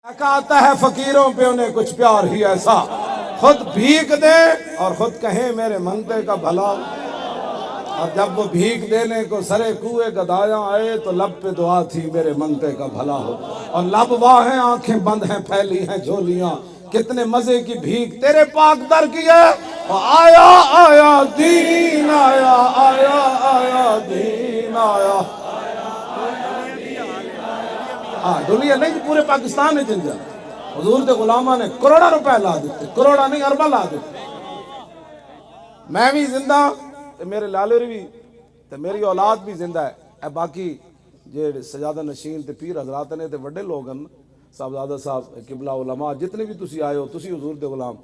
آتا ہے فقیروں پہ انہیں کچھ پیار ہی ایسا، خود بھیک دے اور خود کہیں میرے منگتے کا بھلا ہو۔ اور جب وہ بھیک دینے کو سرے کوئے گدایاں آئے تو لب پہ دعا تھی میرے منگتے کا بھلا ہو۔ اور لب واہ ہیں، آنکھیں بند ہیں، پھیلی ہیں جھولیاں، کتنے مزے کی بھیک تیرے پاک در کی ہے۔ اور آیا آیا دین آیا، آیا آیا دین آیا۔ ہاں دنیا نہیں، پورے پاکستان نے جل جا۔ حضور دے غلامہ نے کروڑا روپے لا دیتے، کروڑا نہیں اربا لا دیتے۔ میں بھی زندہ تے میرے لالے بھی تے میری اولاد بھی زندہ ہے۔ اے باقی جے سجادہ نشین تے پیر حضرات نے تے وڈے لوگ ہیں، صاحبزادہ صاحب، قبلہ علماء، جتنے بھی تسی آئے ہو، تسی حضور دے غلام،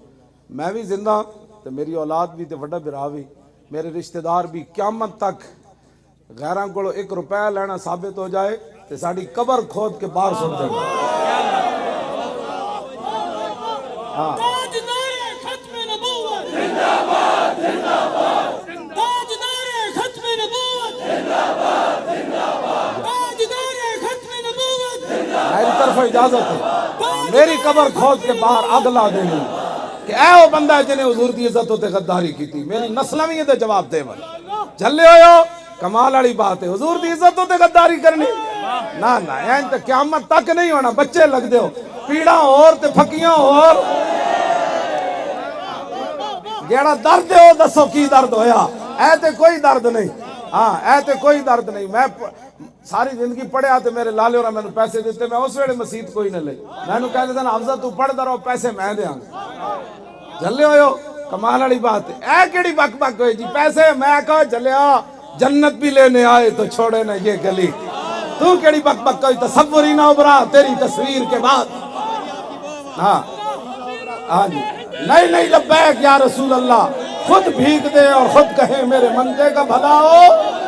میں بھی زندہ تے میری اولاد بھی تے وڈا برا بھی، میرے رشتہ دار بھی، قیامت تک غیراں کولو 1 روپے لینا ثابت ہو جائے تے ساڈی قبر کھود کے باہر سٹ دے۔ ہاں میری طرف اجازت ہے، میری قبر کھود کے باہر اگ لا دینی کہ اے وہ بندہ ہے جنہیں حضور دی عزت ہوتے غداری کی تھی، میری نسلیں بھی یہ جواب دے بل جھلے ہوئے ہو۔ کمال والی بات ہے، حضور دی عزت ہوتے غداری کرنی نہ نہ، این تے قیامت تک نہیں ہونا، بچے لگ دے ہو، پیڑاں اور تے پھکیاں اور جیڑا درد ہے وہ دسو کی درد ہویا، اے تے کوئی درد نہیں، ہاں اے تے کوئی درد نہیں۔ میں ساری زندگی پڑھیا تے میرے لالے اور میں نے پیسے دیتے، میں اس ویلے مسیت کوئی نہ لے، میں نے کہتے تھا حفظہ تو پڑھ دا رہو، پیسے میں دے آنگا۔ جھلے ہوئے ہو، کمال والی بات ہے۔ اے کیڑی بک بک ہوئی جی پیسے، میں کہا جھلیا جنت بھی لینے آئے تو چھوڑے نہ یہ گلی، تو کیڑی بک بک ہوئی، تصور ہی نہ ابھرا تیری تصویر کے بعد۔ ہاں ہاں جی، نہیں نہیں لبیک یا رسول اللہ، خود بھیک دے اور خود کہیں میرے منگتے کا بھلا ہو۔